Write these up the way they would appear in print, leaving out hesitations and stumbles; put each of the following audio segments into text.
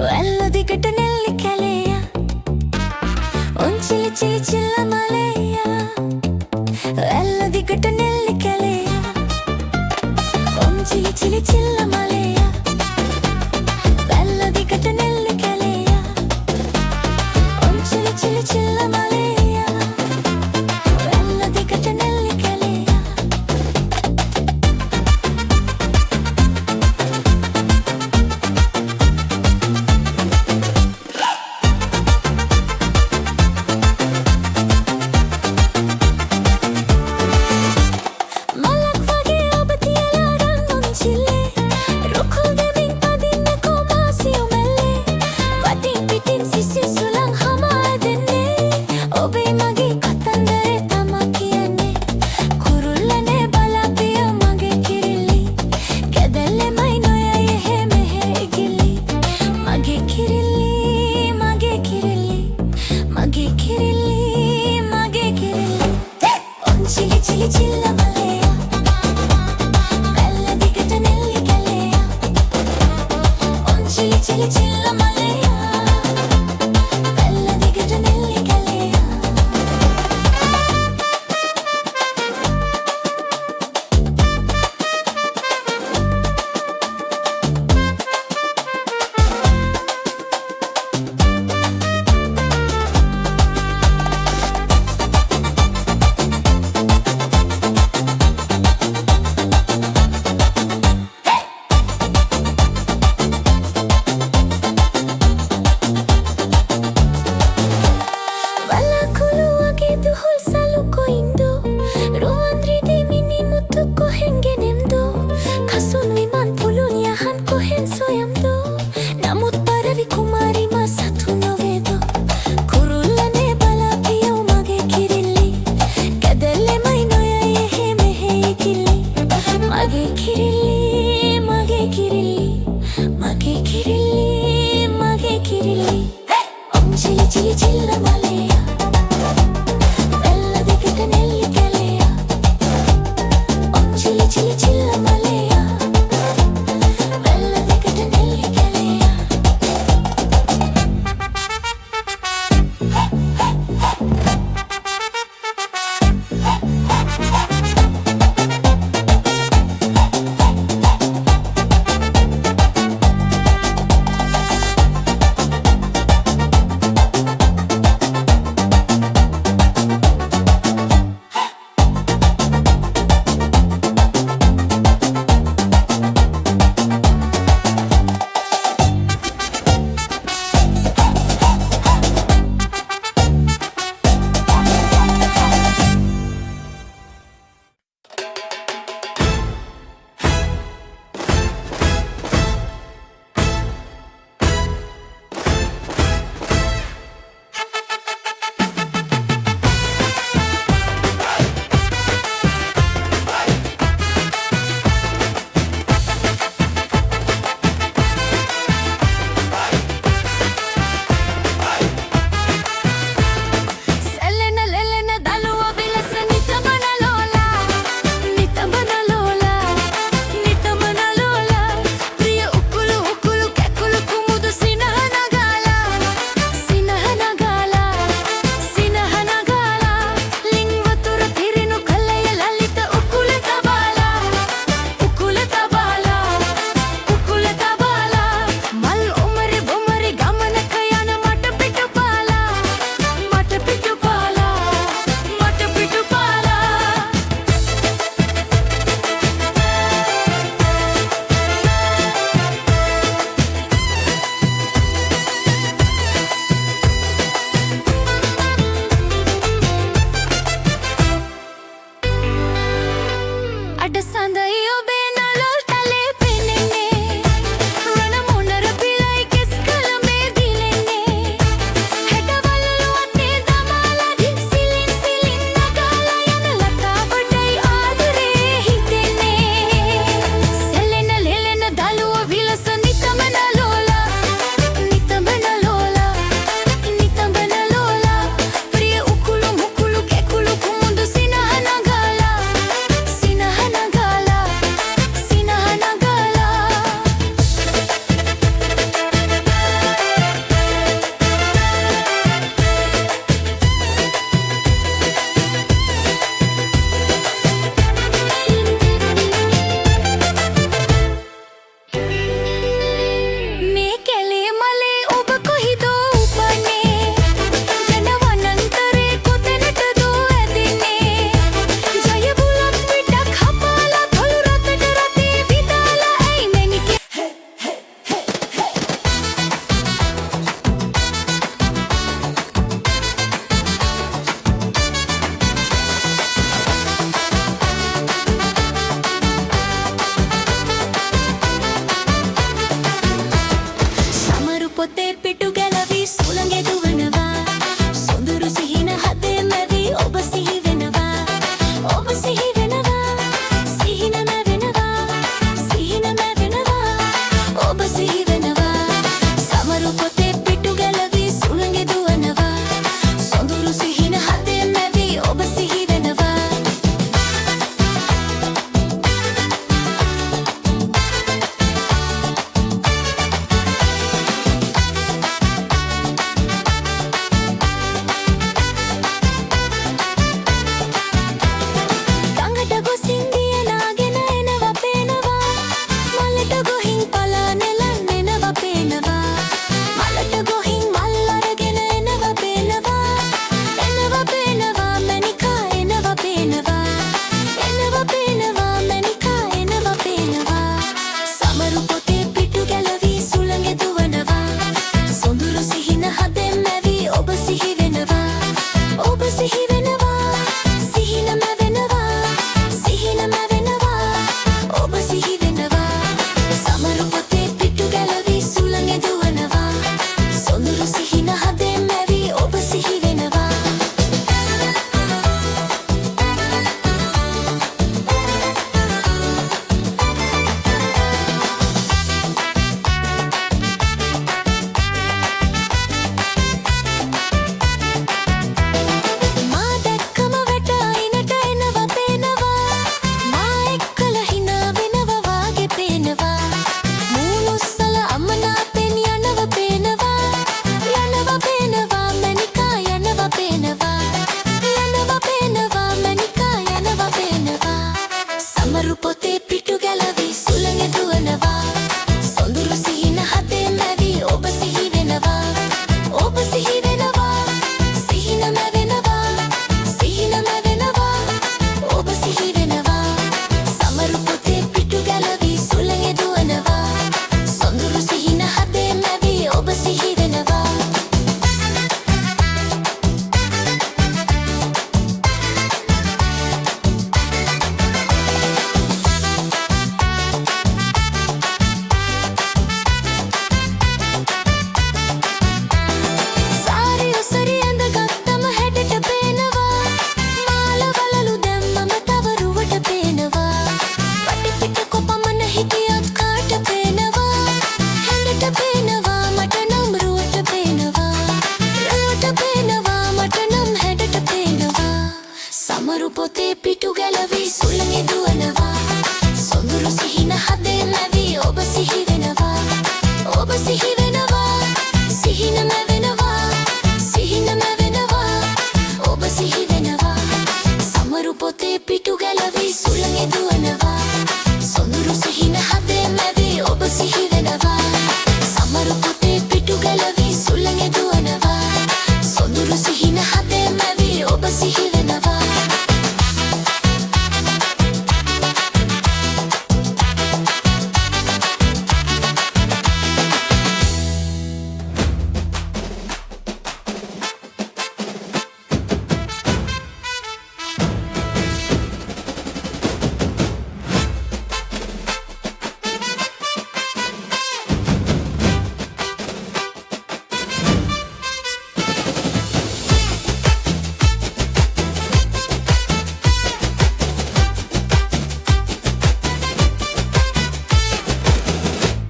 వెల్లదిగట నెల్లి కలేయ ఉంచిలి చిలి చిల్ల మలేయ వెల్లదిగట నెల్లి కలేయ ఉంచిలి చిలి చిల్ల మలేయ వెల్లదిగట నెల్లి కలేయ ఉంచిలి చిలి చిల్ల మలేయ వెల్లదిగట Nelli కలేయ Chili chili chilla maleya, వెల్లదిగట Nelli కలేయ. chili chili chilla maleya, వెల్లదిగట Nelli కలేయ. Chili chili chilla maleya, వెల్లదిగట Nelli కలేయ. chili chili chilla maleya, వెల్లదిగట Nelli కలేయ. සිහිනම වෙනවා සිහිනම වෙනවා ඔබ සිහි වෙනවා සමරු පොතේ පිටු ගැලවි සුළඟේ දුවනවා සොඳුරු සිහින හදේ මැවි ඔබ සිහි වෙනවා සමරු පොතේ පිටු ගැලවි සුළඟේ දුවනවා සොඳුරු සිහින හදේ මැවි ඔබ සිහි වෙනවා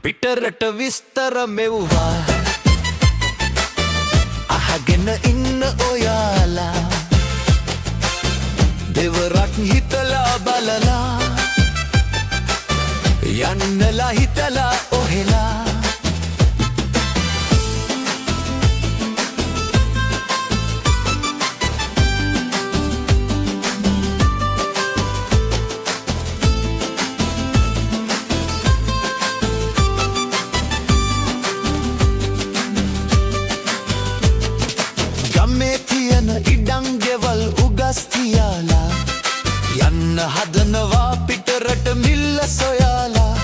පිටරට විස්තර මෙව්වා අහගෙන ඉන්න ඔයාලා දෙවරක් හිතලා බලලා යන්නලා හිතලා ඔහෙලා ඉඩම් ගෙවල් උගස් තියාලා යන්න හදනවා පිටරට මිල්ල සොයාලා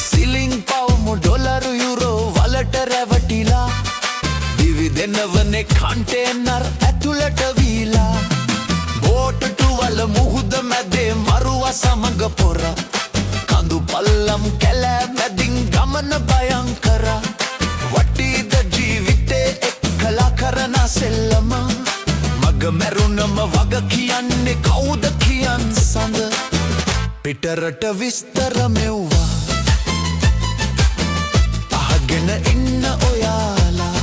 සිලිං පවුමු ඩොලර් යුරෝ වලට රැවටිලා දිවිදෙනවනේ කන්ටේනර් ඇතුළට වීලා බෝට්ටු වල මුහුද මැදේ මරුව සමග පොර කඳු පල්ලම් කැලෑ මැදින් ගමන භයංකර වටීද ජීවිතේ එක්කලා කරන සෙල්ලම මැරුණම වග කියන්නේ කවුද කියන් සඳ පිටරට විස්තර මෙව්වා අහගෙන ඉන්න ඔයාලා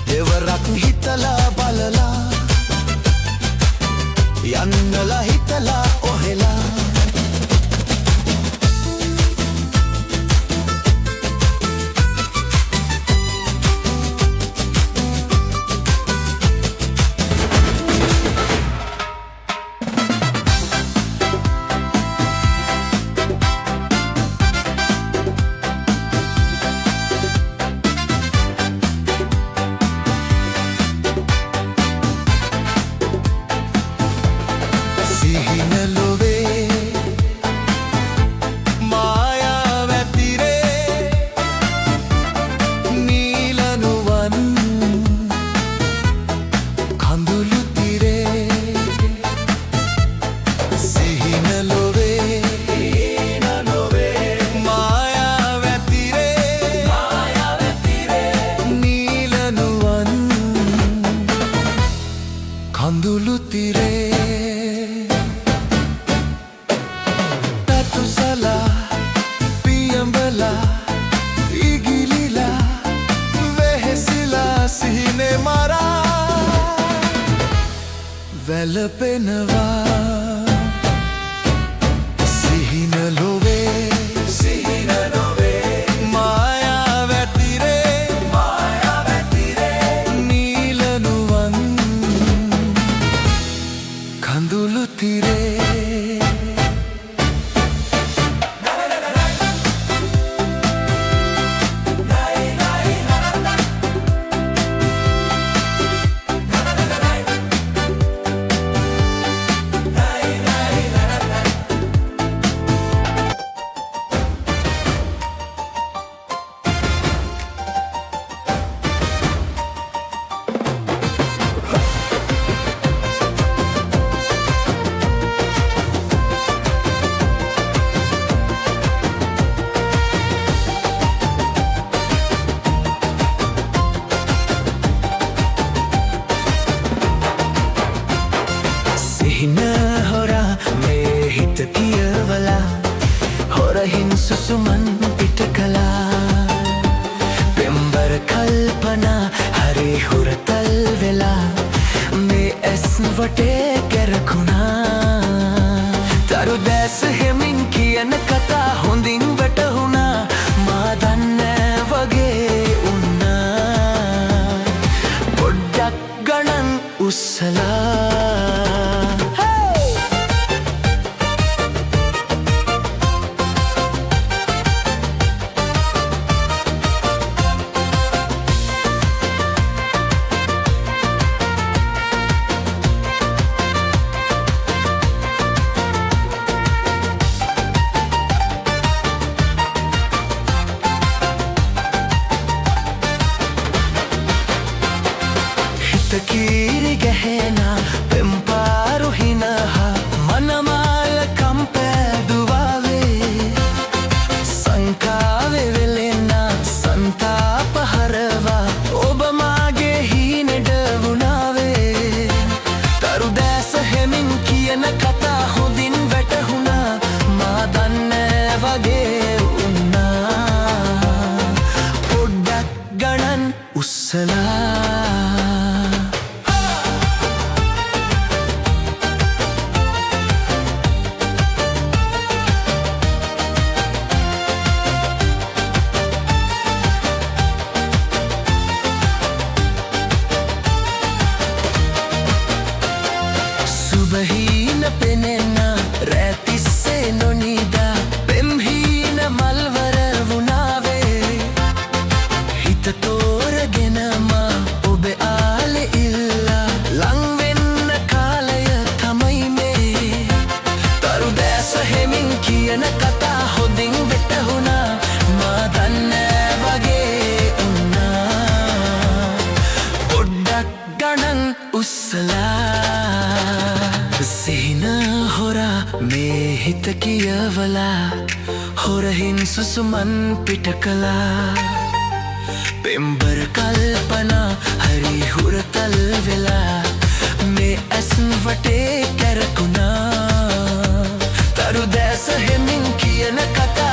දෙවරක් හිතලා බලලා යන්නලා හිතලා ඔහෙලා කඳුළු තිරේ තතුසලා පියඹලා ඉගිලිලා වෙහෙසිලා සිහිනේ මරා වැළපෙනවා සිහින ලොවේ මායා වැතිරේ නීලනුවන් කඳුළු තිරේ සිහින හොරා මේ හිත කියවලා හොරහින් සුසුමන් පිට කළා පෙම්බර කල්පනා හරි හුරතල් වෙලා මේ ඇස් වටේ කැරකුණා තරු දැස හෙමින් කියන කතා හොඳින් වැටහුණා මා දන්නේ වගේ උස්සලා සුබහීන පෙනෙන රැතිස්සේ නොනිදා පෙම්හීන මල්වර වුණාවේ හිත තෝරගෙනම ඔබ ආලෙ ඉල්ලා ලංවෙන්න කාලය තමයි මේ තරු දැස හෙමින් කියන කතා හොඳින් වැටහුණා මා දන්නේ වගේ වුණා පොඩ්ඩක් ගණන් උස්සලා සිහින හොරා මේ හිත කියවලා හොරහින් සුසුමන් පිට කළා පෙම්බර කල්පනා හරි හුරතල් වෙලා මේ ඇස් වටේ කැරකුණා තරු දැස හෙමින් කියන කතා